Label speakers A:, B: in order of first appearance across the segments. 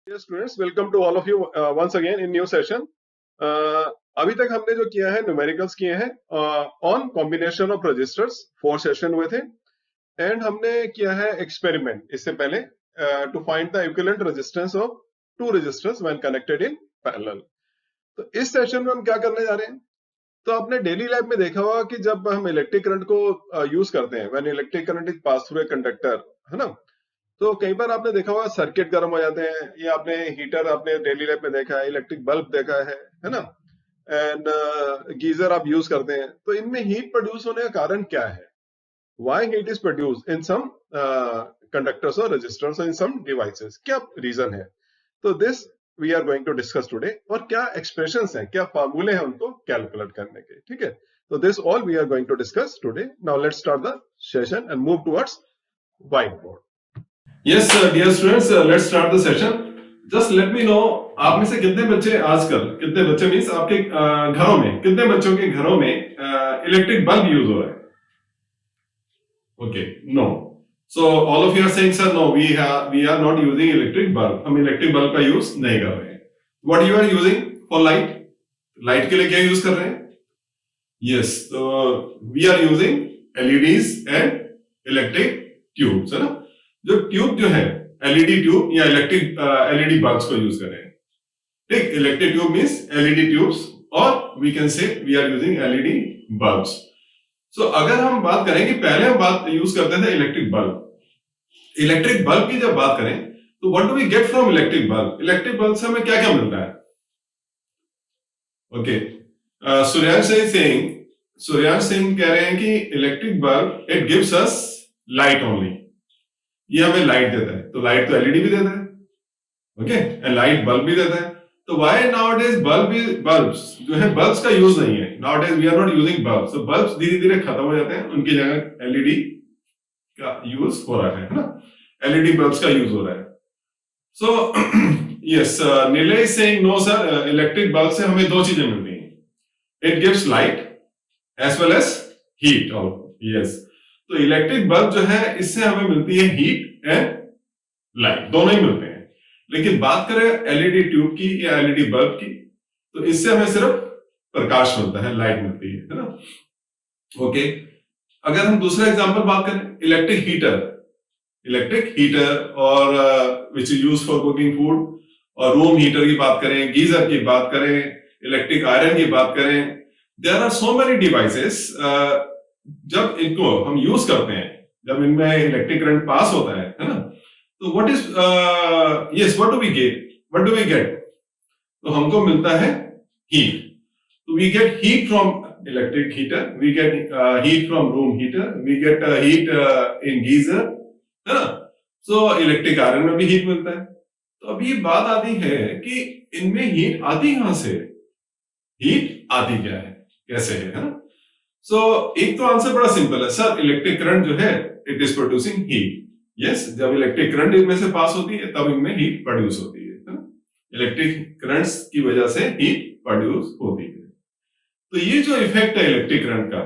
A: Dear students, welcome to all of you once again in new session. अभी तक हमने जो किया है न्यूमेरिकल्स किए हैं on combination of registers 4 session हुए थे एंड हमने किया है एक्सपेरिमेंट इससे पहले to find the equivalent resistance of two registers when connected in parallel. तो इस सेशन में हम क्या करने जा रहे हैं, तो आपने डेली लाइफ में देखा होगा कि जब हम इलेक्ट्रिक करंट को यूज करते हैं when electric current is pass through a conductor, है ना, तो कई बार आपने देखा होगा सर्किट गर्म हो जाते हैं, या आपने हीटर आपने डेली लाइफ में देखा है, इलेक्ट्रिक बल्ब देखा है ना, एंड गीजर आप यूज करते हैं। तो इनमें हीट प्रोड्यूस होने का कारण क्या है? Why heat is produce in some conductors और रेजिस्टर्स इन सम डिवाइसेस, क्या रीजन है? तो this we are going to discuss today, और क्या एक्सप्रेशंस हैं, क्या फार्मूले हैं उनको कैलकुलेट करने के, ठीक है। तो this all we are going to discuss today. Now let's start the session and move towards white board.
B: Yes, dear students, let's start the session. Just let me know, आप में से कितने बच्चे आजकल, कितने बच्चे मीन्स आपके घरों में, कितने बच्चों के घरों में इलेक्ट्रिक बल्ब यूज हो रहा है? Okay, no. So all of you are saying, sir, no, we are not using electric bulb. हम इलेक्ट्रिक बल्ब का यूज नहीं कर रहे हैं. What you are using for light? Light के लिए क्या यूज कर रहे हैं? Yes, so we are using LEDs and electric tubes, है ना? जो ट्यूब जो है एलईडी ट्यूब या इलेक्ट्रिक एलईडी बल्ब्स को यूज कर रहे हैं, ठीक। Electric tube means LED tubes, और we can say we are using LED bulbs. So अगर हम बात करें कि पहले हम बात यूज करते थे इलेक्ट्रिक बल्ब। इलेक्ट्रिक बल्ब की जब बात करें तो what do we get from electric bulb? Electric bulb से हमें क्या क्या मिलता है? ओके, सूर्यांश सिंह कह रहे हैं कि electric bulb it gives us light only, ये हमें लाइट देता है। तो लाइट तो एलईडी भी देता है, ओके, एंड लाइट बल्ब भी देता है। तो व्हाई नाउअडेज बल्ब्स जो है, बल्ब्स का यूज नहीं है nowadays, we are not using bulbs. तो बल्ब्स धीरे धीरे खत्म हो जाते हैं, उनकी जगह एलईडी का यूज हो रहा है ना, एलईडी बल्ब्स का यूज हो रहा है। So yes, Nilay is saying no sir, electric bulb से हमें दो चीजें मिलती हैं, it gives light as well as heat. Yes, तो इलेक्ट्रिक बल्ब जो है इससे हमें मिलती है हीट एंड लाइट, दोनों ही मिलते हैं। लेकिन बात करें एलईडी ट्यूब की या एलईडी बल्ब की, तो इससे हमें सिर्फ प्रकाश मिलता है, लाइट मिलती है ना। ओके, अगर हम दूसरा एग्जांपल बात करें, इलेक्ट्रिक हीटर और which is used for cooking food, और रूम हीटर की बात करें, गीजर की बात करें, इलेक्ट्रिक आयरन की बात करें, there are so many devices. जब इनको हम यूज करते हैं, जब इनमें इलेक्ट्रिक करंट पास होता है ना, तो what is what do we get? तो हमको मिलता है हीट। तो we get heat from electric heater, we get heat from room heater, we get heat in geyser, है ना। सो इलेक्ट्रिक आयरन में भी हीट मिलता है। तो अब ये बात आती है कि इनमें हीट आती कहां से, हीट आती क्या है, कैसे है ना। सो एक तो आंसर बड़ा सिंपल है, सर इलेक्ट्रिक करंट जो है it is producing heat. Yes, जब इलेक्ट्रिक करंट इनमें से पास होती है तब इनमें हीट प्रोड्यूस होती है ना? इलेक्ट्रिक करंट्स की वजह से हीट प्रोड्यूस होती है। तो ये जो इफेक्ट है इलेक्ट्रिक करंट का,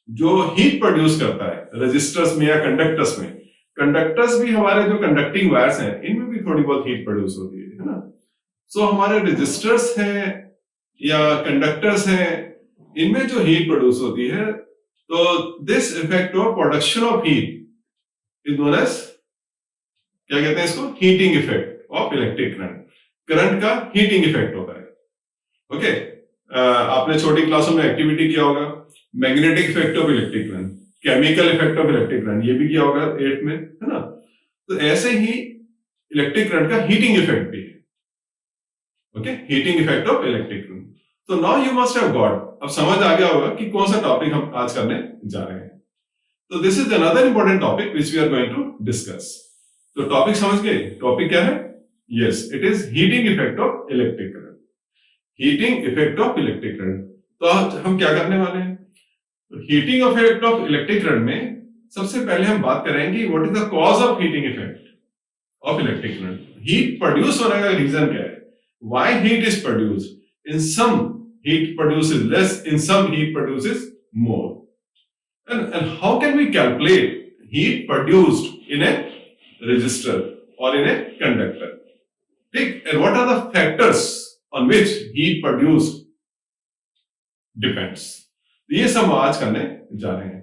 B: जो हीट प्रोड्यूस करता है रेजिस्टर्स में या कंडक्टर्स में, कंडक्टर्स भी हमारे जो कंडक्टिंग वायर्स हैं इनमें भी थोड़ी बहुत हीट प्रोड्यूस होती है ना। सो हमारे रेजिस्टर्स हैं या कंडक्टर्स हैं, इनमें जो हीट प्रोड्यूस होती है, तो this effect of production of heat is known as, क्या कहते हैं इसको, heating effect of electric current. Current का हीटिंग इफेक्ट होता है। ओके, आपने छोटी क्लासों में एक्टिविटी किया होगा, magnetic effect of electric current, chemical effect of electric current, ये भी किया होगा 8th में, है ना। तो ऐसे ही इलेक्ट्रिक करंट का हीटिंग इफेक्ट भी है। Okay, heating effect of electric current. तो now you must have got, अब समझ आ गया होगा कि कौन सा टॉपिक हम आज करने जा रहे हैं। तो this is another important topic which we are going to discuss. तो टॉपिक समझ गए, टॉपिक क्या है? Yes, it is heating effect of electric current, heating effect of electric current. तो आज हम क्या करने वाले हैं? तो heating effect of electric current में सबसे पहले हम बात करेंगे what is the cause of heating effect of electric current. Heat produce होने का रीजन क्या है? Why heat is produced? In some heat produces less, in some heat produces more. And how can we calculate heat produced in a resistor or in a conductor? ठीक, and what are the factors on which heat produced depends. ये सब आज करने जा रहे हैं,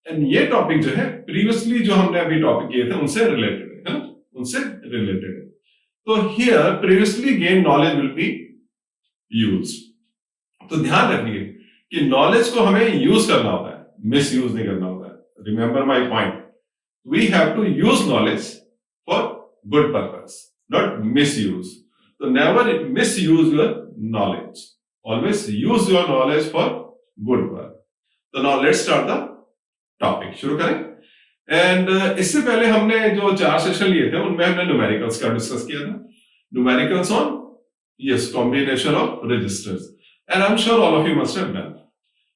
B: and ये topic जो है प्रीवियसली जो हमने अभी टॉपिक किए थे उनसे रिलेटेड है ना, उनसे रिलेटेड है. तो here previously gain knowledge will be used. तो ध्यान रखिए कि नॉलेज को हमें यूज करना होता है, मिस यूज नहीं करना होता है. Remember my point, we have to use knowledge for good purpose, not misuse. So never misuse your knowledge. Always use your knowledge for good work. So now let's start the topic. शुरू करें. And इससे पहले हमने जो 4 session लिए थे उनमें हमने न्यूमेरिकल्स का डिस्कस किया था. Numericals on yes combination of registers. And I'm sure all of you must have done.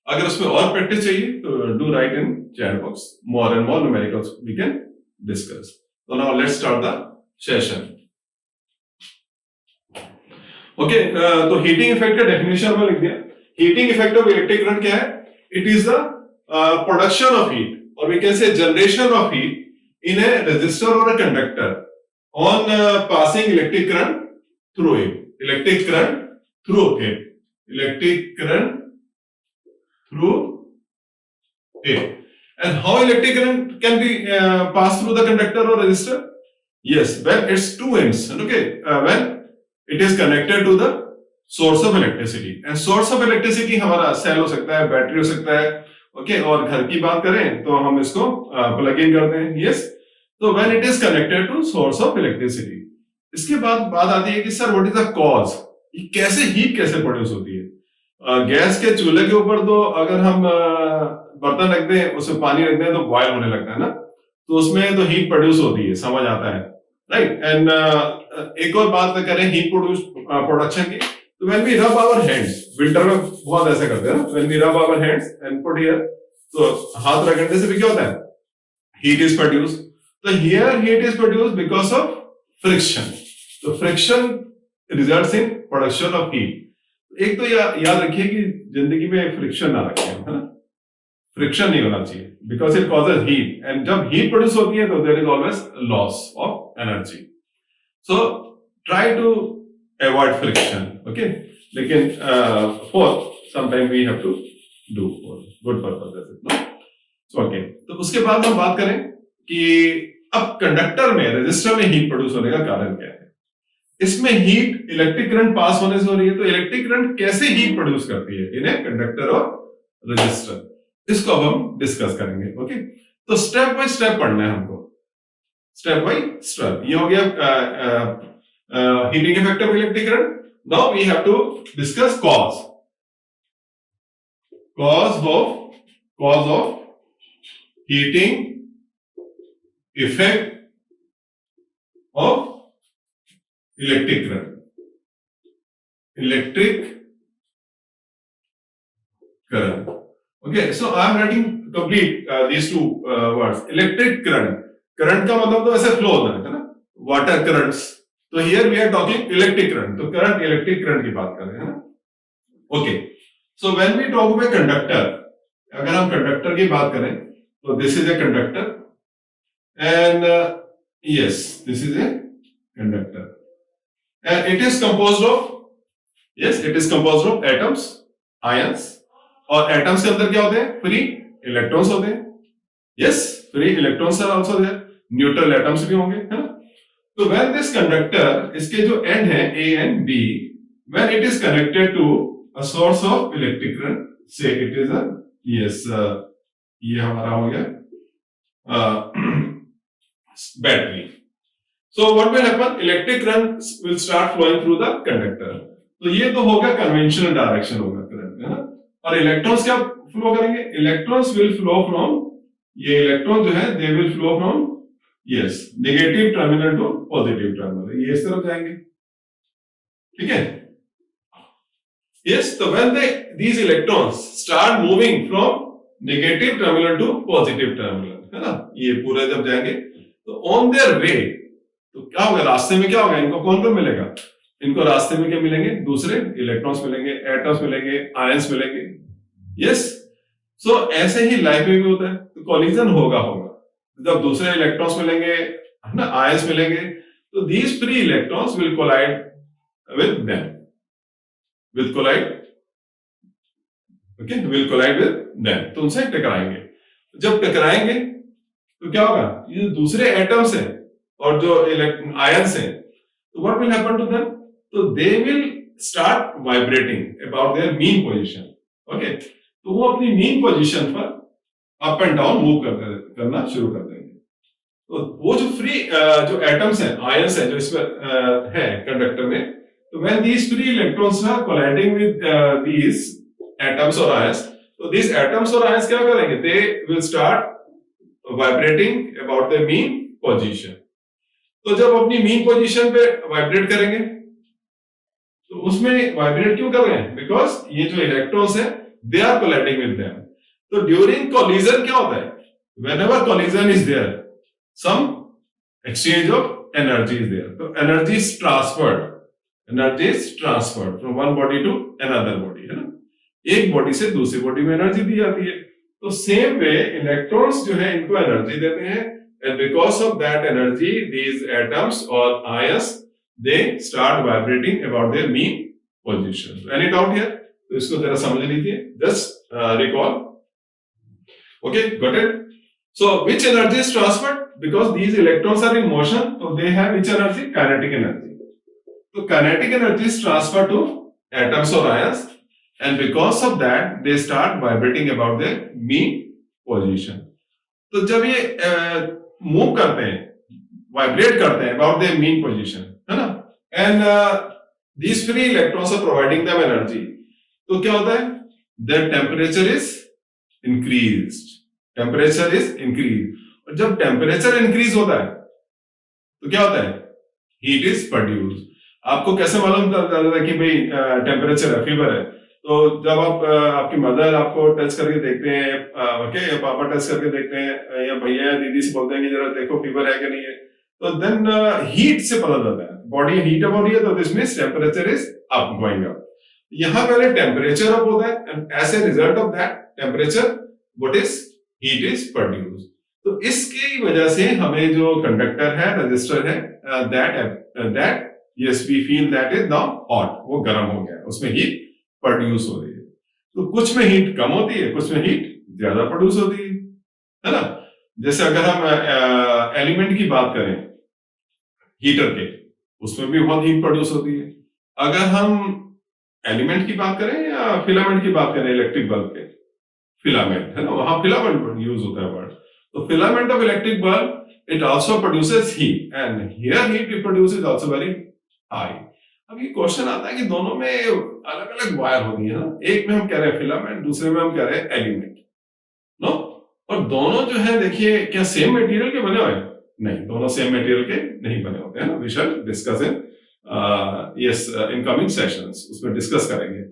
B: अगर उसमें और प्रैक्टिस चाहिए तो do write in chat box. More and more numericals we can discuss. So now let's start the session. Okay, तो heating effect का definition में लिख दिया. Heating effect of electric current क्या है? It is the production of heat, और we can say generation of heat in a resistor और a conductor on passing electric current through it. Electric current through it. Electric current through it. And how electric current can be pass through the conductor और resistor? Yes, when it's two ends. Okay, when it is connected to the source of electricity. And source of electricity हमारा cell हो सकता है, battery हो सकता है. Okay, और घर की बात करें तो हम इसको प्लग इन करते हैं. यस, तो when it is connected to source of electricity. इसके बाद बात आती है कि sir what is the cause, ये कैसे हीट कैसे प्रोड्यूस होती है? गैस के चूल्हे के ऊपर तो अगर हम बर्तन रख दें, उसमें पानी रख दें तो बॉयल होने लगता है ना, तो उसमें तो हीट प्रोड्यूस होती है, समझ आता है, राइट. एंड एक और बात करें हीट प्रोडक्शन की, तो when we rub our hands, winter में बहुत ऐसे करते हैं ना, when we rub our hands and put here, तो हाथ रगड़ने से भी क्या होता है? Heat is produced. तो here heat is produced because of friction. तो friction results in production of heat. एक तो याद रखिए कि जिंदगी में फ्रिक्शन ना रखें, है ना, फ्रिक्शन नहीं होना चाहिए, because it causes heat, and जब हीट प्रोड्यूस होती है तो there is always loss of energy. So try to avoid friction, okay? लेकिन for sometime we have to do for good purposes, no? So okay. तो उसके बाद हम बात करें कि अब कंडक्टर में, रेजिस्टर में हीट प्रोड्यूस होने का कारण क्या है? इसमें हीट इलेक्ट्रिक करंट पास होने से हो रही है. तो इलेक्ट्रिक करंट कैसे हीट प्रोड्यूस करती है इन ए कंडक्टर और रेजिस्टर, इसको अब हम डिस्कस करेंगे. ओके, तो स्टेप बाय स्टेप पढ़ना है हमको, स्टेप बाय स्टेप. ये हो गया heating effect of electric current. Now we have to discuss cause of heating effect of electric current. Electric current. Okay, so I am writing complete these two words. Electric current. Current का मतलब तो ऐसे flow होता है ना, water currents. तो here we are talking electric current. तो current, electric current की बात कर रहे हैं ना. Okay, so when we talk about conductor, अगर हम कंडक्टर की बात करें तो this is a conductor, and yes this is a conductor, and it is composed of, yes it is composed of atoms, ions. और एटम्स के अंदर क्या होते हैं? फ्री इलेक्ट्रॉन्स होते हैं. Yes, free electrons are also there. Neutral atoms भी होंगे, है ना. तो व्हेन दिस कंडक्टर, इसके जो एंड है A end B, when it is connected to a source of electric current, say it is a, yes ये हमारा हो गया battery. So what will happen? Electric current will start flowing through the conductor. तो ये तो होगा conventional direction होगा current, है ना. और इलेक्ट्रॉन्स क्या फ्लो करेंगे? इलेक्ट्रॉन्स विल फ्लो फ्रॉम, ये इलेक्ट्रॉन जो है they will flow from, yes negative terminal to positive terminal. ये इस तरफ जाएंगे, ठीक है. यस, तो when these electrons start moving from negative terminal to positive terminal, है ना, ये पूरे जब जाएंगे तो ऑन देयर वे, तो क्या होगा? रास्ते में क्या होगा? इनको कौन कौन मिलेगा? इनको रास्ते में क्या मिलेंगे? दूसरे इलेक्ट्रॉन्स मिलेंगे, एटम्स मिलेंगे, आयंस मिलेंगे. यस, सो ऐसे ही लाइफ में भी होता है. तो कॉलिजन होगा जब दूसरे इलेक्ट्रॉन्स मिलेंगे, है ना, आयंस मिलेंगे, तो these free electrons will collide with them, will collide with them, तो उनसे टकराएंगे। जब टकराएंगे तो क्या होगा, ये दूसरे एटम्स हैं और जो आयंस हैं, तो what will happen to them, तो they will start vibrating about their mean position. Okay, तो वो अपनी मीन पोजीशन पर अप एंड डाउन मूव करना शुरू कर देंगे। तो वो जो फ्री जो एटम्स हैं, आयंस हैं, जो इसमें है कंडक्टर में, तो when these free electrons are colliding with these atoms और आयंस, तो दीस एटम्स और आयंस क्या करेंगे, they will start vibrating about the mean position. तो जब अपनी मीन पोजीशन पे वाइब्रेट करेंगे, तो उसमें वाइब्रेट क्यों कर रहे हैं, बिकॉज ये जो इलेक्ट्रॉन्स है they are colliding with them. तो ड्यूरिंग कोलिजन क्या होता है, whenever collision is there, some exchange of energy is there, तो energy is transferred from one body to another body, है ना, एक बॉडी से दूसरी बॉडी में एनर्जी दी जाती है। तो सेम वे इलेक्ट्रॉन्स जो है इनको एनर्जी देते हैं, and because of that energy these atoms or ions they start vibrating about their mean position. So any doubt here, तो इसको जरा समझ लीजिए, just recall. Okay, got it? So which energy is transferred, because these electrons are in motion, so they have which energy, kinetic energy. So kinetic energy is transferred to atoms or ions, and because of that they start vibrating about their mean position. तो जब ये move करते हैं, vibrate करते हैं about their mean position, है ना, and these free electrons are providing them energy, तो क्या होता है, देयर टेम्परेचर इज इंक्रीज्ड, और जब टेम्परेचर इंक्रीज होता है तो क्या होता है, हीट इज प्रोड्यूस। आपको कैसे मालूम चलता है कि भाई टेम्परेचर है, फीवर है, तो जब आप आपकी मदर आपको टच करके देखते हैं, ओके, या पापा टच करके देखते हैं, या भैया या दीदी से बोलते हैं कि जरा देखो फीवर है कि नहीं है, तो देन हीट से पता चलता है, बॉडी हीट अप हो रही है, तो this means temperature is up, going up. यहाँ पहले टेम्परेचर अप होता है, and as a result of that temperature what is, heat is produce. तो इसकी वजह से हमें जो कंडक्टर है, रजिस्टर है, that yes we feel that is now hot, वो गर्म हो गया, उसमें हीट प्रोड्यूस हो रही है। तो कुछ में हीट कम होती है, कुछ में हीट ज्यादा प्रोड्यूस होती है ना। जैसे अगर हम एलिमेंट की बात करें हीटर के, उसमें भी बहुत हीट प्रोड्यूस होती है। अगर हम एलिमेंट की बात करें या फिलामेंट की बात करें, इलेक्ट्रिक बल्ब के फिलामेंट, है ना, वहां फिलामेंट यूज होता है वर्ड। तो filament of electric bulb it also produces heat, and here heat it produces also very high. अब ये क्वेश्चन आता है कि दोनों में अलग अलग वायर होती है ना, एक में हम कह रहे हैं फिलामेंट, दूसरे में हम कह रहे हैं एलिमेंट, नो, और दोनों जो है देखिए क्या सेम मटेरियल के बने हुए हैं, नहीं, दोनों सेम मटेरियल के नहीं बने होते हैं ना। We shall discuss in in coming sessions, उसमें डिस्कस करेंगे।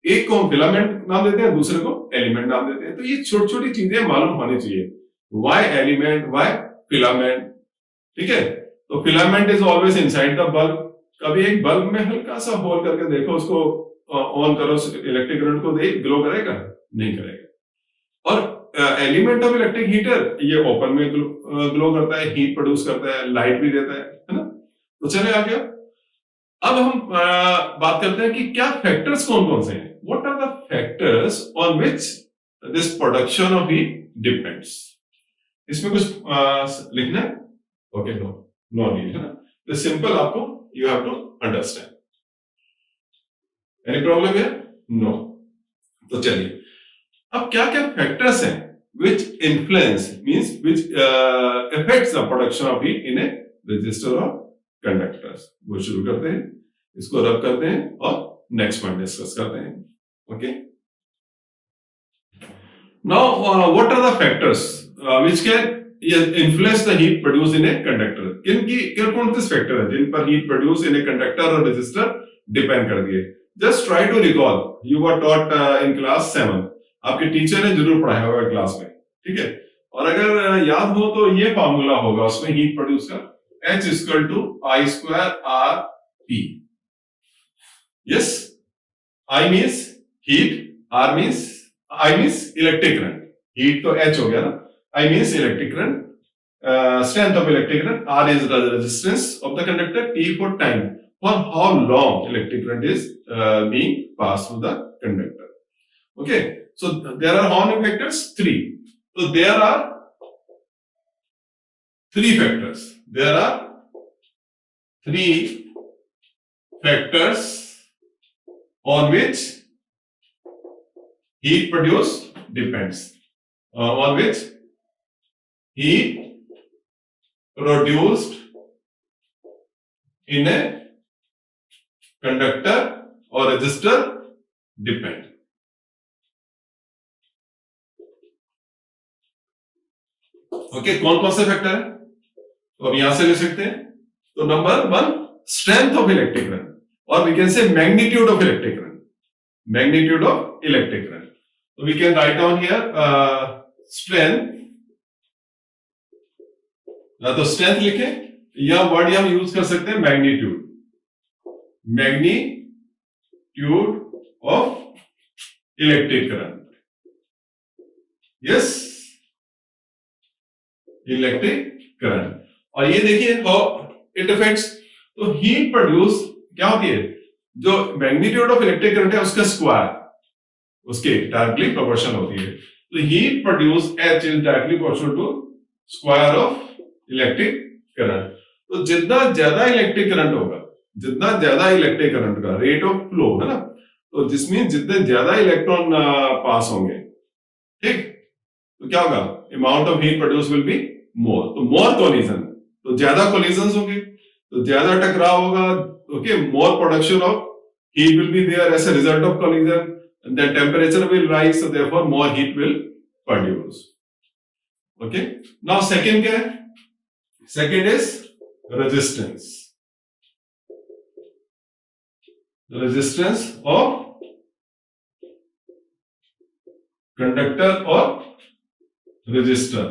B: एक को हम फिलामेंट नाम देते हैं, दूसरे को एलिमेंट नाम देते हैं। तो ये छोटी छोटी चीजें मालूम होनी चाहिए, व्हाई एलिमेंट, व्हाई फिलामेंट, ठीक है। तो filament is always inside the bulb. कभी एक बल्ब में हल्का सा होल करके देखो, उसको ऑन करो, इलेक्ट्रिक करंट को दे, ग्लो करेगा, नहीं करेगा। और एलिमेंट ऑफ इलेक्ट्रिक हीटर ये ओपन में ग्लो करता है, हीट प्रोड्यूस करता है, लाइट भी देता है ना। तो चले आगे, अब हम बात करते हैं कि क्या फैक्टर्स कौन कौन से हैं, what are the factors on which this production of heat depends. इसमें कुछ लिखना है, ओके, नो नीड, है ना, तो सिंपल आपको you have to understand. Any problem here? No. तो चलिए, अब क्या क्या फैक्टर्स हैं which influence means which affects the production of heat in a resistor or conductors, वो शुरू करते हैं, इसको रब करते हैं और नेक्स्ट पॉइंट डिस्कस करते हैं। Okay, now what are the factors which can influence the heat produced in a conductor? कौन से फैक्टर है जिन पर heat produce in a conductor और रेजिस्टर डिपेंड कर दिए? Just try to recall, you were taught in class 7, आपके teacher ने जरूर पढ़ाया होगा क्लास में, ठीक है। और अगर याद हो तो ये फॉर्मूला होगा उसमें हीट प्रोड्यूस का, H = I²R P। Yes, I means heat, I means electric current, heat तो H हो गया ना, I means electric current, strength of electric current, R is the resistance of the conductor, T for time, for how long electric current is being passed through the conductor. Okay, so there are how many factors? 3. So there are 3 factors. There are 3 factors on which heat produced depends. On which heat produced in a conductor or resistor depend. Okay, कौन कौन से factor है तो अब यहां से ले सकते हैं. तो number 1, strength of electric current, और we can say magnitude of electric current. Magnitude of electric current. So we can write down here strength. तो स्ट्रेंथ लिखे, यह वर्ड हम यूज कर सकते हैं magnitude. Magnitude of electric current. Yes, electric current. और ये देखिए हाउ इट अफेक्ट्स. तो हीट प्रोड्यूस क्या होती है, जो मैग्नीट्यूड ऑफ इलेक्ट्रिक करंट है उसका स्क्वायर उसके डायरेक्टली प्रोपोर्शनल होती है. तो heat produce H is directly proportional to square of electric current. तो जितना ज्यादा इलेक्ट्रिक करंट होगा, जितना ज्यादा इलेक्ट्रिक करंट का रेट ऑफ फ्लो है ना, तो जिसमें जितने ज्यादा इलेक्ट्रॉन पास होंगे, ठीक, तो क्या होगा, amount of heat produce will be more. तो मोर कोलिजन, तो ज्यादा कोलिजन होंगे तो ज्यादा टकराव होगा. Okay, more production of heat will be there as a result of collision. And then temperature will rise, so therefore more heat will produce. Okay. Now second क्या है? Second is resistance. The resistance of conductor or resistor.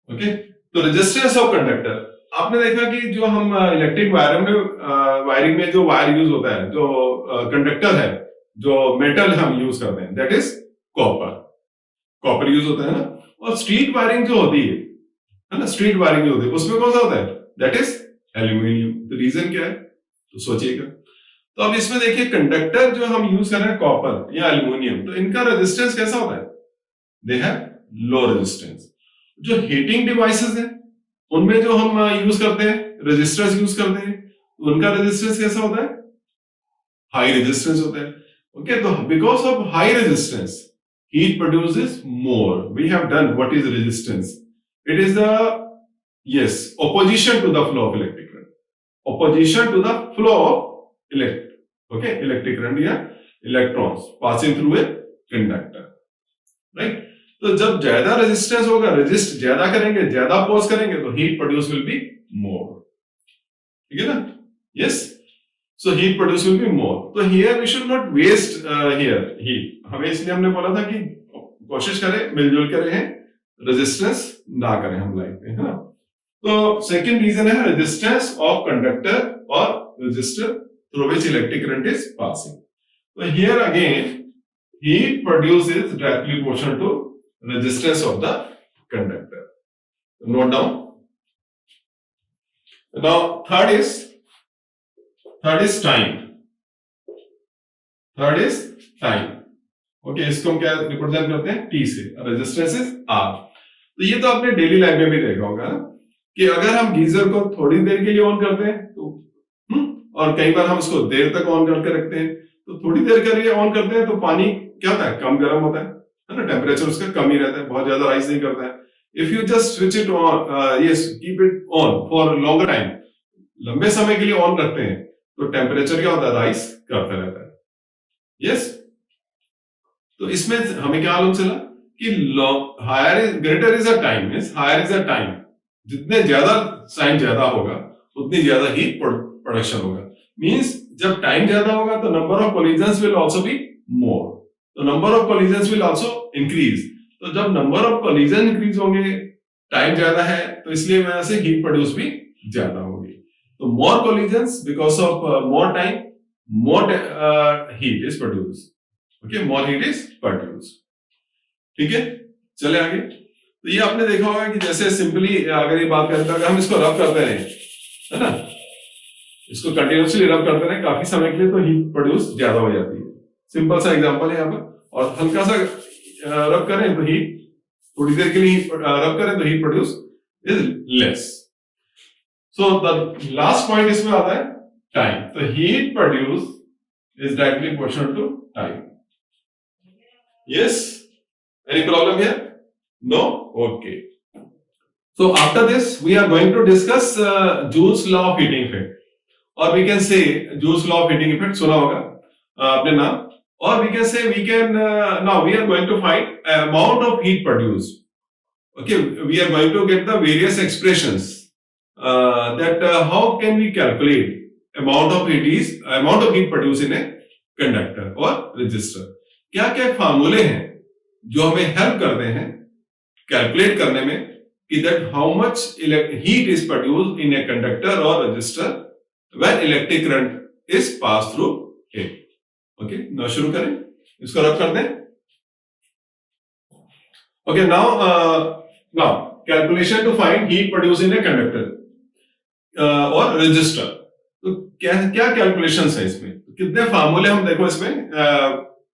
B: Okay. तो resistance of conductor. आपने देखा कि जो हम electric wiring में जो वायर यूज होता है, जो कंडक्टर है, जो मेटल हम यूज करते हैं, दैट इज कॉपर यूज होता है ना. और स्ट्रीट वायरिंग जो होती है ना, स्ट्रीट वायरिंग जो होती है उसमें कौन सा होता है, दैट इज एल्यूमिनियम. तो रीजन क्या है, तो सोचिएगा. तो अब इसमें देखिए कंडक्टर जो हम यूज कर रहे हैं कॉपर या एल्यूमिनियम, तो इनका रेजिस्टेंस कैसा होता है, दे हैव लो रेजिस्टेंस. जो हीटिंग डिवाइसेस है उनमें जो हम यूज करते हैं, रेजिस्टर्स यूज करते हैं, तो उनका रेजिस्टेंस कैसा होता है, हाई रेजिस्टेंस होता है. ओके, तो because of high resistance heat produces more. We have done what is resistance. It is the opposition to the flow of electric current. Opposition to the flow of electric current या electrons passing through a conductor, right? तो जब ज्यादा resistance होगा, resist ज्यादा करेंगे, ज्यादा oppose करेंगे, तो heat produce will be more. ठीक है ना. Yes, so heat produce will be more. तो here we should not waste here heat. हमें इसलिए हमने बोला था कि कोशिश करें मिलजुल कर रहें, रेजिस्टेंस ना करें हम लाइफ में, है ना. तो सेकंड रीजन है रेजिस्टेंस ऑफ कंडक्टर और resistor through which electric current is passing. तो here again heat produce is directly proportional to resistance of the conductor. Note down. Now third is time. Third is time. Okay, इसको हम क्या represent करते हैं, T से. Resistance is R. तो ये तो आपने डेली लाइफ में भी देखा होगा ना, कि अगर हम गीजर को थोड़ी देर के लिए ऑन करते हैं तो और कई बार हम उसको देर तक ऑन करके रखते हैं, तो थोड़ी देर के लिए ऑन करते हैं तो पानी क्या होता है, कम गर्म होता है ना, टेम्परेचर उसका कम ही रहता है, बहुत ज्यादा राइज नहीं करता है. If you just switch it on, keep it on for longer time, लंबे समय के लिए ऑन रखते हैं, तो टेम्परेचर क्या होता है, राइज करता रहता है. यस, तो इसमें हमें क्या मालूम चला कि higher greater is a time, means higher is a time. जितने ज्यादा टाइम ज्यादा होगा उतनी ज्यादा हीट प्रोडक्शन होगा. मींस जब टाइम ज्यादा होगा तो number of collisions will also be more. तो number of collisions will also increase. तो जब नंबर ऑफ कोलिजन इंक्रीज होंगे, टाइम ज्यादा है, तो इसलिए वजह से हीट प्रोड्यूस भी ज्यादा होगी. तो more collisions because of more time, more heat is produce. Okay, more heat is produce. ठीक है, चले आगे. तो ये आपने देखा होगा कि जैसे सिंपली अगर ये बात करें तो अगर हम इसको रब करते रहे, है ना, इसको कंटिन्यूसली रब करते रहे काफी समय के लिए, तो हीट प्रोड्यूस ज्यादा हो जाती है। सिंपल सा एग्जांपल है यहाँ पर। और हल्का सा रब करें तो हीट, थोड़ी देर के लिए रब करें तो heat produce is less. So the last point इसमें आता है टाइम। तो heat produce is directly proportional to time. Yes, any problem here? No? Okay. So after this we are going to discuss Joule's law of heating effect, or we can say Joule's law of heating effect सुना होगा आपने नाम, or we can say now we are going to find amount of heat produced. Okay, we are going to get the various expressions that how can we calculate amount of heat produced in a conductor or resistor. क्या क्या फार्मूले हैं जो हमें help करते हैं calculate करने में कि that how much heat is produced in a conductor or resistor when electric current is passed through it. Okay, now शुरू करें, इसको रब कर दें। Okay, now calculation to find heat produced in a conductor or resistor. तो क्या calculations है इसमें, कितने फार्मूले हम देखो इसमें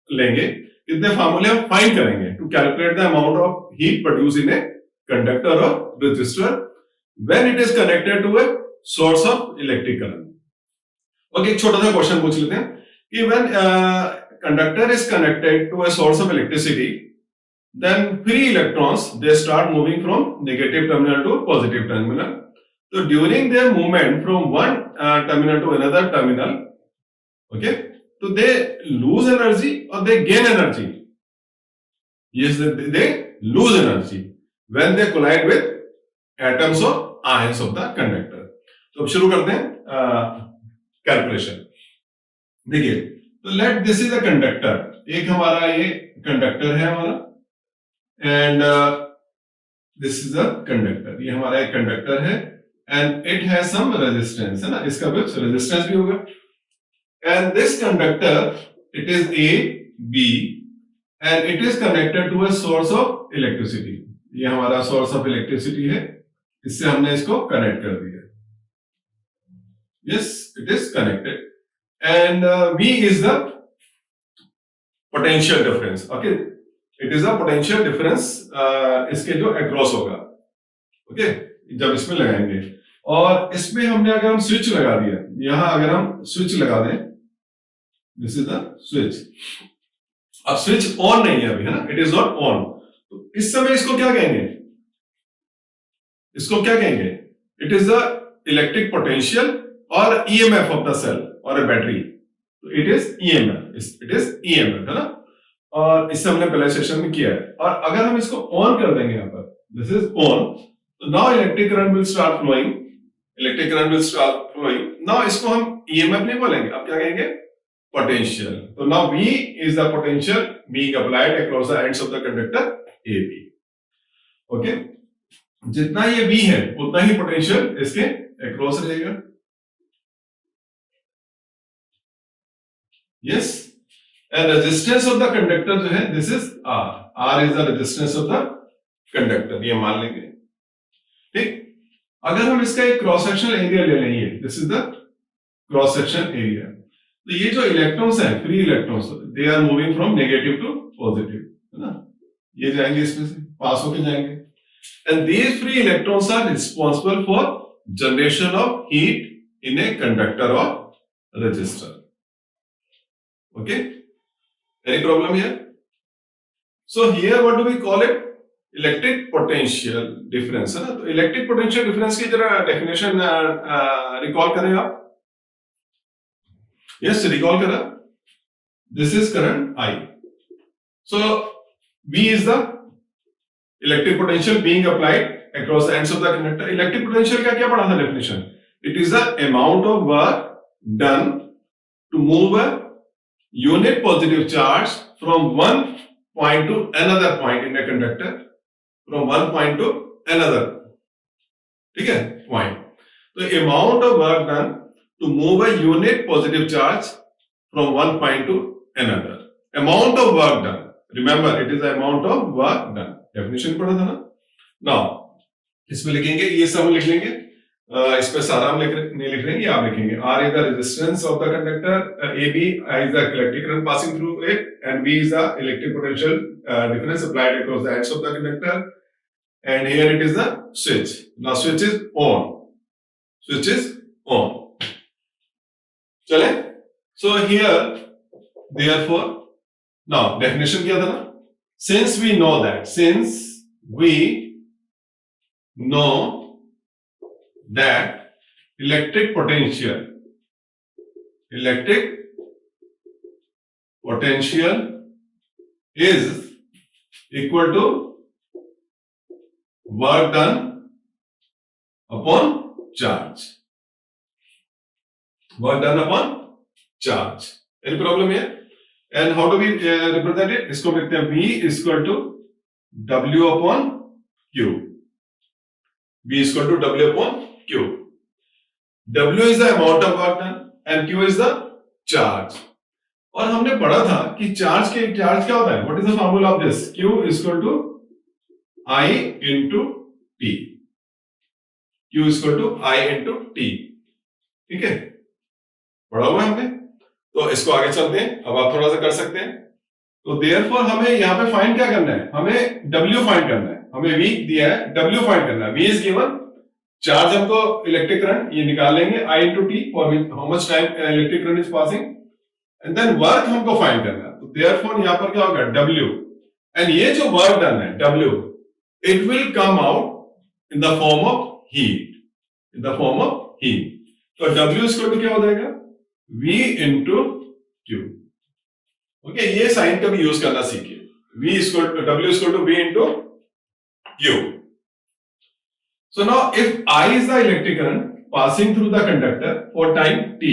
B: लेंगे, कितने फार्मूले हम फाइंड करेंगे to calculate the amount of heat produce in a conductor or resistor when it is connected to a source of electric current. Okay, एक छोटा सा क्वेश्चन पूछ लेते हैं कि when conductor is connected to a source of electricity, then free electrons they start moving from negative terminal to positive terminal. So during their movement from one terminal to another terminal, okay, so they lose energy or they gain energy. Yes, they lose energy when they collide with atoms or ions of the conductor. तो अब शुरू करते हैं calculation. देखिए, तो let this is a conductor, एक हमारा ये कंडक्टर है हमारा, and this is a conductor, ये हमारा एक कंडक्टर है and it has some resistance, है ना, इसका कुछ रेजिस्टेंस भी होगा। And this conductor it is A B and it is connected to a source of electricity. ये हमारा सोर्स ऑफ इलेक्ट्रिसिटी है, इससे हमने इसको कनेक्ट कर दिया। Yes, it is connected and V is the potential difference. Okay, it is a potential difference इसके जो अक्रॉस होगा, ओके, जब इसमें लगाएंगे। और इसमें हमने अगर हम स्विच लगा दिया, यहां अगर हम स्विच लगा दें, दिस इज द स्विच। अब स्विच ऑन नहीं है अभी, है ना, इट इज नॉट ऑन। तो इस समय इसको क्या कहेंगे, इसको क्या कहेंगे, it is the electric potential और ईएमएफ ऑफ द सेल और ए बैटरी। तो it is EMF, it is EMF, है ना। और इससे हमने पहले सेशन में किया है। और अगर हम इसको ऑन कर देंगे यहां पर, दिस इज ऑन, तो now electric current will start flowing, electric current will start flowing. Now इसको हम ईएमएफ नहीं बोलेंगे, अब क्या कहेंगे, पोटेंशियल। तो now V is the potential being applied across the ends of the conductor AB. Okay, जितना ये V है उतना ही पोटेंशियल इसके अक्रॉस रहेगा। Yes, and resistance of the conductor जो है, this is R. R is the resistance of the conductor, ये मान लेंगे। ठीक, अगर हम इसका एक क्रॉस सेक्शनल एरिया ले लेंगे, this is the cross section area. तो ये जो इलेक्ट्रॉन्स हैं, free electrons, they are moving from negative to positive, है ना, ये जाएंगे इसमें से, पास होके जाएंगे। And these free electrons are responsible for generation of heat in a conductor और resistor. Okay, any problem here? So here what do we call it, electric potential difference, है ना। तो इलेक्ट्रिक पोटेंशियल डिफरेंस की जरा definition recall करें आप। Yes, recall करा, this is current I. So V is the electric potential being applied across the ends of the conductor. Electric potential का क्या पढ़ा था definition? It is the amount of work done to move a unit positive charge from one point to another point in a conductor, from one point to another, ठीक है, point. So amount of work done to move a unit positive charge from one point to another. Amount of work done. Remember, it is the amount of work done. Definition पढ़ा था ना? Now इसमें लिखेंगे, ये सब लिख लेंगे, इसमें सारा हम नहीं लिख रहे हैं, ये आप लिखेंगे। R is the resistance of the conductor, AB is the electric current passing through it, and B is the electric potential difference applied across the ends of the conductor, and here it is the switch. Now switch is on. Switch is on. चले? So here, therefore, now definition क्या था ना? Since we know that electric potential is equal to work done upon charge. Work done upon charge. Any problem here? And how do we represent it? इसको लिखते हैं V is equal to W upon Q. V is equal to W upon Q. W is the amount of work done and Q is the charge. और हमने पढ़ा था कि charge क्या होता है? What is the formula of this? Q is equal to I into T. Q is equal to I into T. ठीक है, पढ़ा हुआ है हमने। तो इसको आगे चलते हैं, अब आप थोड़ा सा कर सकते हैं। तो देयरफॉर हमें यहाँ पे फाइंड क्या करना है? हमें W फाइंड करना है। हमें V दिया है, W फाइंड करना है। V इज गिवन, चार्ज हमको इलेक्ट्रिक करंट ये निकाल लेंगे I into T, for how much time electric current is passing, and then work हमको फाइंड करना है। तो देयरफॉर यहाँ पर क्या होगा? W, एंड ये जो वर्क डन है W, it will come out in the form of heat, in the form of heat. तो W इक्वल टू क्या हो जाएगा? V into Q। ओके, ये साइन का भी यूज करना सीखिए। W is equal to V into Q। So now if I is the electric current passing through the conductor for time t,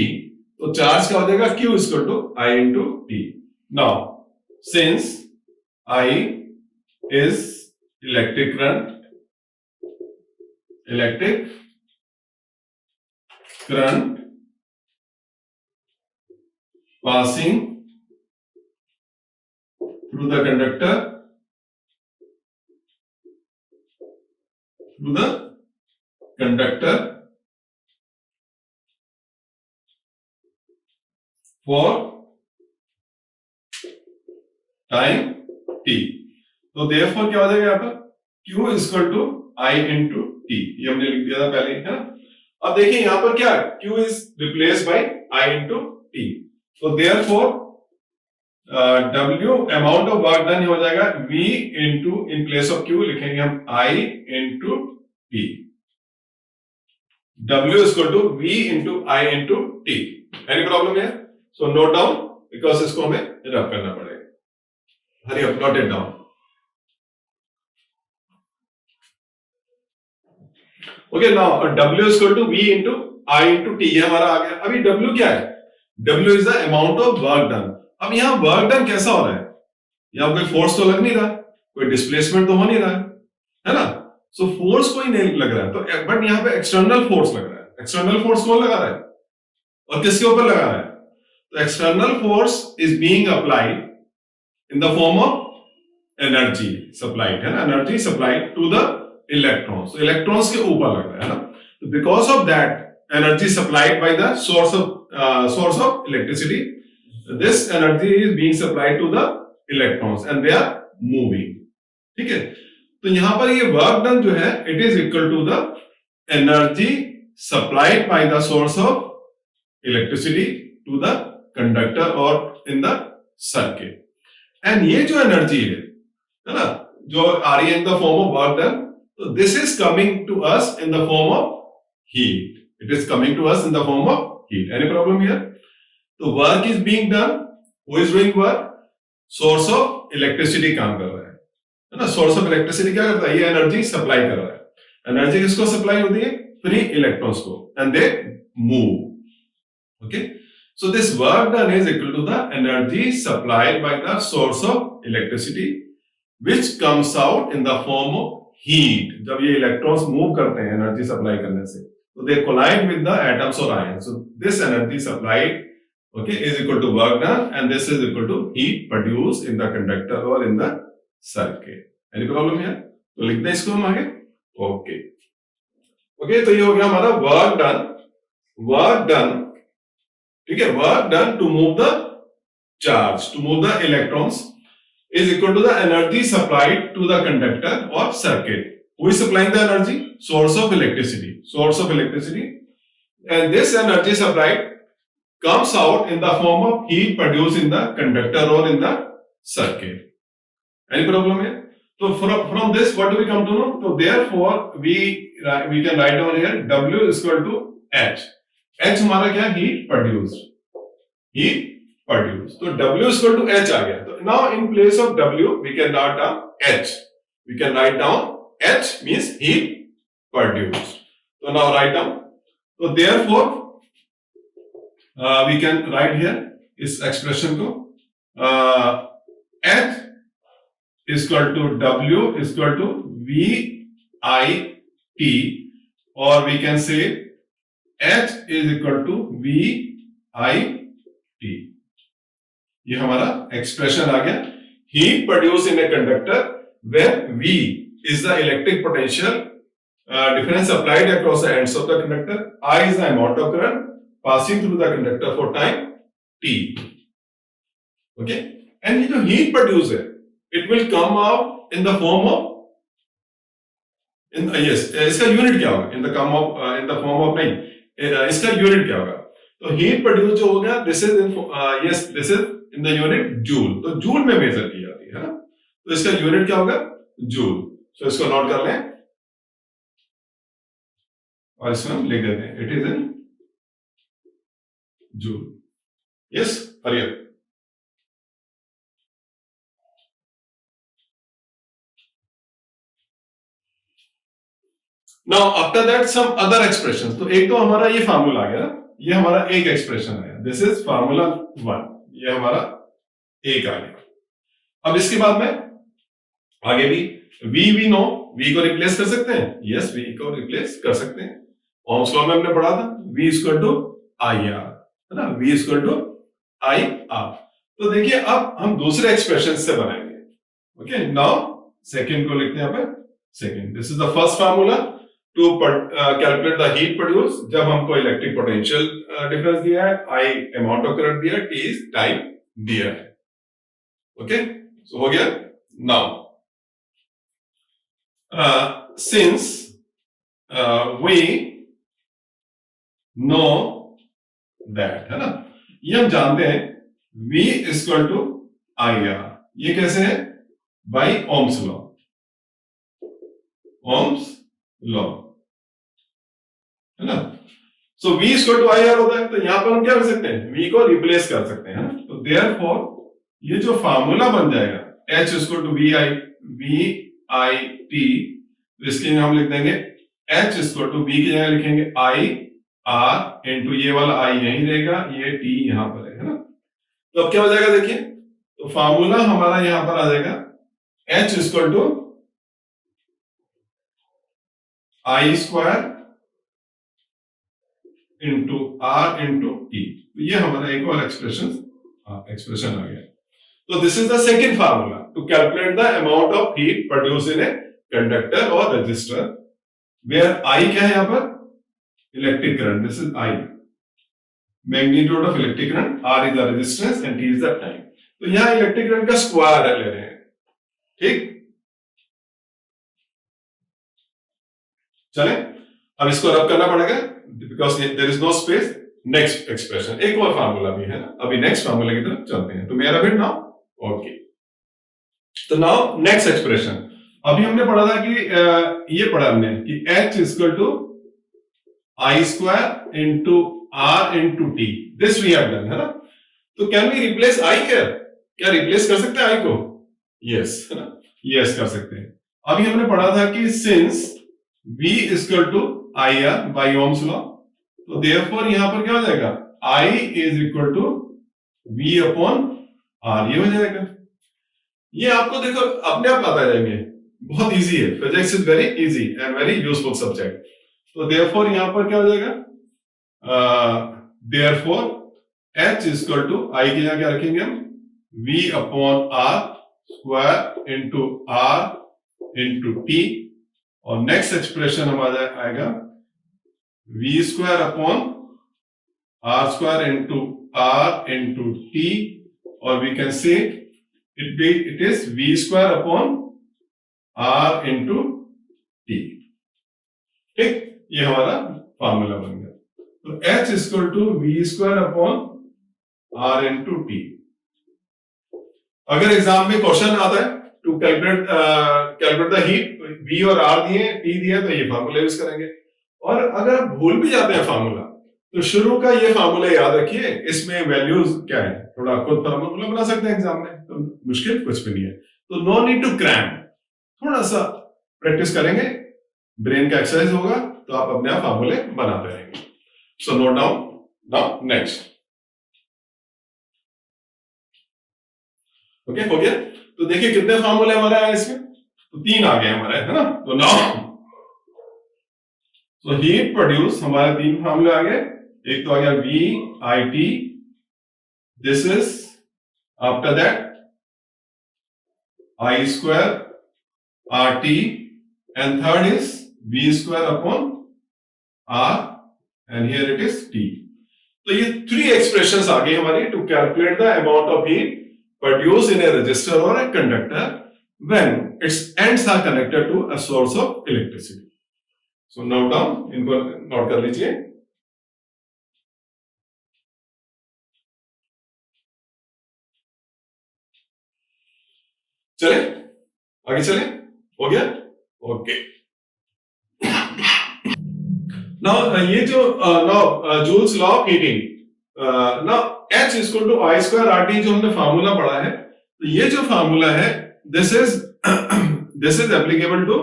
B: तो charge क्या हो जाएगा? Q is equal to I into T। Now since I is electric current passing through the conductor for time t, तो therefore क्या हो जाएगा यहाँ पर? Q is equal to I into T। ये हमने लिख दिया था पहले, है ना? अब देखिए यहाँ पर क्या, Q is replaced by I into T, तो therefore W amount of work done हो जाएगा V into, in place of Q लिखेंगे हम I into T। W is equal to V into I into T। Any problem here? So note down, because इसको हमें रब करना पड़ेगा। Hurry up, note it down। Okay, now W is equal to V into I into T, ये हमारा आ गया। अभी W क्या है? W is the amount of work done। अब यहाँ वर्क डन कैसा हो रहा है? यहाँ कोई फोर्स तो लग नहीं रहा, कोई डिस्प्लेसमेंट तो हो नहीं रहा है ना? सो फोर्स कोई नहीं लग रहा है, तो बट यहाँ पे एक्सटर्नल फोर्स लग रहा है। एक्सटर्नल फोर्स कौन लगा रहा है और किसके ऊपर लगा रहा है? तो external force is being applied in the form of energy supplied, है ना? Energy supplied to the electrons, तो इलेक्ट्रॉन्स के ऊपर लग रहा है ना? तो because of that energy supplied by the source of electricity, this energy is being supplied to the electrons and they are moving। ठीक है, तो यहां पर ये वर्क डन जो है, it is equal to the energy supplied by the source of electricity to the conductor और in the circuit. And ये जो एनर्जी है ना, जो आ रही है in the form of work done, तो this is coming to us in the form of heat. It is coming to us in the form of heat. Any problem here? तो work is being done, who is doing work? Source of electricity काम कर रहा है ना? Source of electricity क्या करता है? ये एनर्जी सप्लाई कर रहा है। एनर्जी किसको सप्लाई होती है? फ्री इलेक्ट्रॉन्स को, and they move. Okay, so this work done is equal to the energy supplied by the source of electricity which comes out in the form of heat. जब ये electrons move करते हैं energy supply करने से, तो दे collide with the atoms और ion. So this energy supplied, okay, is equal to work done, and this is equal to heat produced in the conductor or in the circuit। Any problem here? तो लिखते हैं इसको हम आगे। Okay okay, तो ये हो गया हमारा वर्क डन, ठीक है, work done to move the charge, to move the electrons is equal to the energy supplied to the conductor or circuit. Who is supplying the energy? Source of electricity, and this energy supplied comes out in the form of heat produced in the conductor or in the circuit. Any problem here? So from this, what do we come to know? So therefore we can write down here W is equal to H. H हमारा क्या? Heat produced. तो W is equal to H आ गया. तो now in place of W we can write down H. We can write down H means heat produced. So now write down. So therefore we can write here इस expression को H is equal to W is equal to V I T, or we can say H is equal to V I T. ये हमारा expression आ गया. Heat produce in a conductor when V is the electric potential difference applied across the ends of the conductor. I is the amount of current passing through the conductor for time t. Okay, and ये जो heat produce है, it will come out in the form of इसका unit क्या होगा? in the form of नहीं, इसका unit क्या होगा? तो हीट प्रोड्यूस जो हो गया, this is in the unit joule. तो जूल में मेजर की जाती है ना, तो इसका यूनिट क्या होगा? जूल. तो इसको नोट कर लें और इसमें हम लिख देते हैं it is in joule. Yes, हरियर. Now after that some other expressions. तो एक तो हमारा ये फार्मूला आ गया, ये हमारा एक एक्सप्रेशन है, दिस इज फार्मूला 1. ये हमारा एक आ गया. अब इसके बाद में आगे भी वी नो, वी को रिप्लेस कर सकते हैं. यस, वी को रिप्लेस कर सकते हैं. ओम्स लॉ में हमने पढ़ा था V equal to I R, है ना, V equal to I R. तो देखिए अब हम दूसरे एक्सप्रेशन से बनाएंगे. ओके, नाउ सेकंड को लिखते हैं यहाँ पे. Second, this is the first formula to calculate the heat produce. जब हमको इलेक्ट्रिक पोटेंशियल डिफरेंस दिया है, आई अमाउंट ऑफ करंट दिया है, टी इज टाइम दिया है. ओके, सो हो गया. Now since we know that, है ना, ये हम जानते हैं V equal to I R. ये कैसे है? By Ohm's law. Ohm's law, है ना. So V equal to I R होता है. तो यहां पर हम क्या कर सकते हैं? V को रिप्लेस कर सकते हैं, है ना. तो देयरफॉर ये जो फार्मूला बन जाएगा H equal to V I T, इसके लिए हम लिख देंगे H इक्वल टू V की जगह लिखेंगे I R इंटू ये वाला I यहीं रहेगा, ये T यहां पर है ना. तो अब क्या हो जाएगा देखिए, तो फार्मूला हमारा यहां पर आ जाएगा H equal to I square into R into T. तो ये हमारा एक और एक्सप्रेशन आ गया. तो this is the second formula to calculate the amount of heat produce in a conductor और रजिस्टर, वेयर I क्या है यहां पर? Electric current. This is I, magnitude of electric current, R is the resistance and T is the time. तो यहां electric current का square ले रहे हैं. ठीक, चले. अब इसको रब करना पड़ेगा because there is no space. Next expression, एक और फार्मूला भी है ना. अभी नेक्स्ट फार्मूला की तरफ चलते हैं. तो मेरा बिट नाउ ओके. तो नाउ नेक्स्ट एक्सप्रेशन, अभी हमने पढ़ा था कि ये पढ़ा हमने कि H equal to I square into R into T. This we have done, है ना. तो can we replace I here? क्या रिप्लेस कर सकते हैं I को? यस, है ना, यस कर सकते हैं. अभी हमने पढ़ा था कि since V equal to I R by Ohm's law, तो देयरफॉर यहां पर क्या हो जाएगा? I is equal to V upon R. ये हो जाएगा. ये आपको देखो अपने आप आता जाएंगे, बहुत इजी है. Physics is very easy and very useful subject. तो देयरफॉर यहां पर क्या हो जाएगा? Therefore H equal to I की जगह क्या रखेंगे हम? V upon R square into R into T, और नेक्स्ट एक्सप्रेशन हमारा आएगा v square upon r square into t, और we can say it is v square upon r into t। ठीक, ये हमारा फार्मूला बन गया। तो h equal to v square upon r into t। अगर एग्जाम में क्वेश्चन आता है to calculate the heat, v और r दिए, t दिए, तो ये फार्मूला यूज करेंगे। और अगर आप भूल भी जाते हैं फार्मूला, तो शुरू का ये फार्मूला याद रखिए, इसमें वैल्यूज क्या है, थोड़ा खुद फार्मूला बना सकते हैं एग्जाम में, तो मुश्किल कुछ भी नहीं है। तो नो नीड टू क्रैम, थोड़ा सा प्रैक्टिस करेंगे, ब्रेन का एक्सरसाइज होगा, तो आप अपने आप फार्मूले बनाते रहेंगे। So note down now next. Okay, हो गया। तो देखिए कितने फार्मूले हमारे आए इसमें, तो 3 आ गए हमारे, है ना। तो नाउ तो हीट प्रोड्यूस, हमारे 3 फार्मूले आ गए। एक तो आ गया V I T, this is after that I square R T, and third is V square upon R, and here it is T। तो ये 3 एक्सप्रेशंस आ गई हमारी to calculate the amount of heat produced in a resistor or a conductor when its ends are connected to a source of electricity. So note down, इनको note कर लीजिए। चले आगे चले, हो गया। ओके, नाउ ये जो Joule's law of heating, now H equal to I square RT जो हमने फार्मूला पढ़ा है, तो ये जो फार्मूला है this is applicable to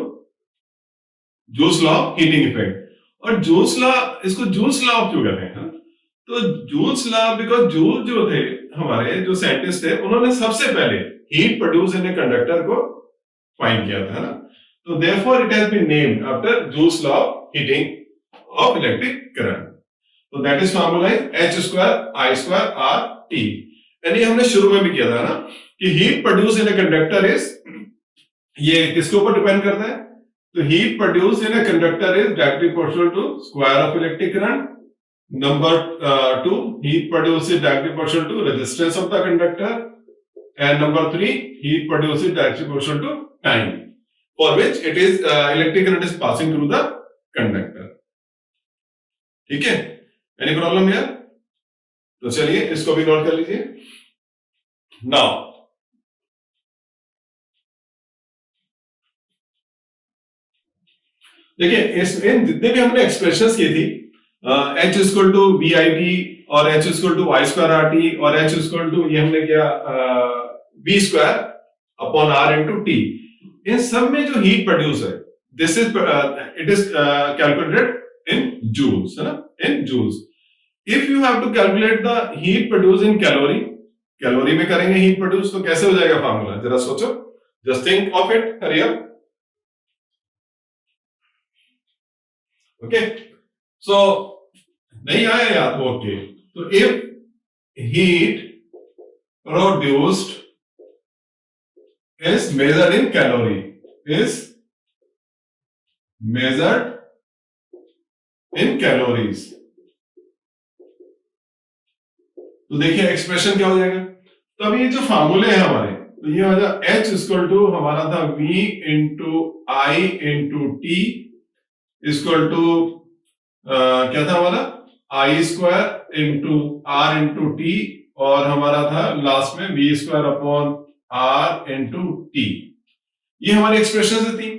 B: Joule's law of heating effect. और जूल्स लॉ, इसको जूल्स लॉ क्यों कहते हैं? तो जूल्स लॉ बिकॉज जूल जो थे हमारे जो साइंटिस्ट थे, उन्होंने सबसे पहले heat produce in a conductor को फाइंड किया था, ना। तो therefore it has been named after Joule's law of heating of electric current. तो that is formula H square I square R T। यानी हमने शुरू में भी किया था ना कि heat produce in a conductor is, ये किसके ऊपर डिपेंड करता है? तो heat produce in a conductor is directly proportional to square of electric current. Number 2, heat produce is directly proportional to resistance of the conductor, and number 3, heat produce is directly proportional to time for which it is electric current is passing through the conductor. ठीक है, any problem here? तो चलिए इसको भी note कर लीजिए। Now देखिए, इसमें जितने भी हमने एक्सप्रेशंस की थी, H equal to V I T, और H equal to I square R T, और H इक्वल टू ये हमने किया V square upon R into T, इन सब में जो हीट प्रोड्यूस है, this is it is calculated in joules, है ना, in joules. If you have to calculate the heat produce in calorie, calorie में करेंगे हीट प्रोड्यूस, तो कैसे हो जाएगा फार्मूला, जरा सोचो, just think of it, hurry up. Okay, so नहीं आया याद? ओके, तो if heat produced is measured in calorie, is measured in calories, तो देखिए एक्सप्रेशन क्या हो जाएगा। तो अब ये जो फार्मूले हैं हमारे, तो ये हो जाएगा H इक्वल टू हमारा था V into I into T equal to क्या था हमारा I square into R into T, और हमारा था लास्ट में V square upon R into T। ये हमारी एक्सप्रेशन थी।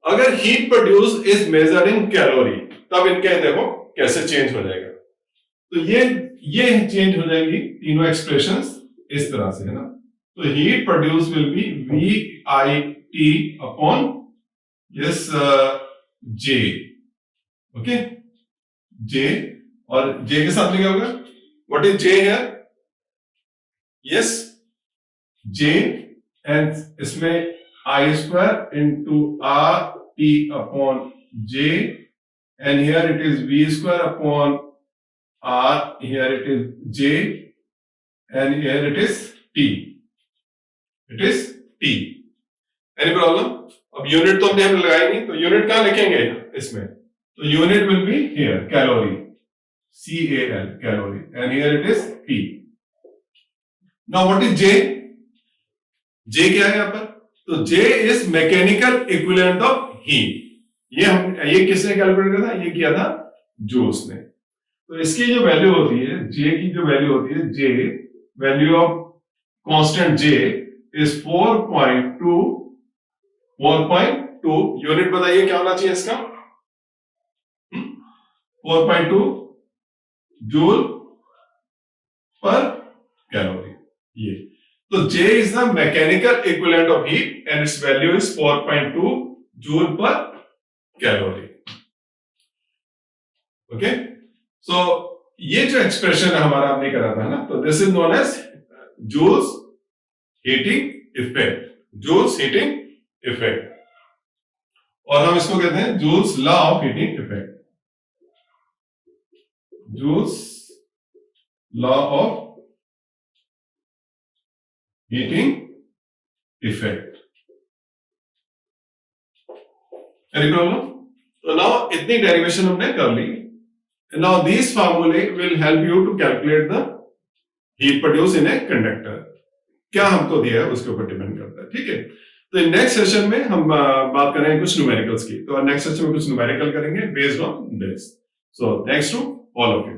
B: अगर heat produce is measured in calorie, तब इनके देखो कैसे चेंज हो जाएगा। तो ये चेंज हो जाएंगी तीनों एक्सप्रेशंस इस तरह से, है ना। तो heat produce will be V I T upon this J, okay, J, और J के साथ लिखा होगा what is J here, yes J, and इसमें I square into R T upon J, and here it is V square upon R, here it is J, and here it is T. It is T. Any problem? अब unit तो हमने लगाई नहीं, तो unit कहां लिखेंगे इसमें? तो unit will be here calorie, CAL calorie, and here it is P. Now what is J? J क्या है यहां पर? तो J is mechanical equivalent of heat. ये किसने कैलकुलेट किया था? ये किया था जूल्स ने. तो इसकी जो वैल्यू होती है, J की जो वैल्यू होती है, J value of constant J is 4.2. Unit बताइए क्या होना चाहिए इसका? 4.2 जूल पर कैलोरी. ये तो J is the mechanical equivalent of heat and its value is 4.2 joule per calorie. Okay, so ये जो एक्सप्रेशन है हमारा हमने करा था ना, तो this is known as Joule's heating effect. Joule's heating effect, और हम इसको कहते हैं Joule's law of heating effect. Joule's law of heating effect. Any problem? तो नाउ इतनी डेरिवेशन हमने कर ली. Now this formulae will help you to calculate the heat produce in a conductor. क्या हमको दिया है उसके ऊपर डिपेंड करता है. ठीक है, तो नेक्स्ट सेशन में हम बात करेंगे कुछ न्यूमेरिकल्स की. तो नेक्स्ट सेशन में कुछ न्यूमेरिकल करेंगे based on this. So thanks to all of you.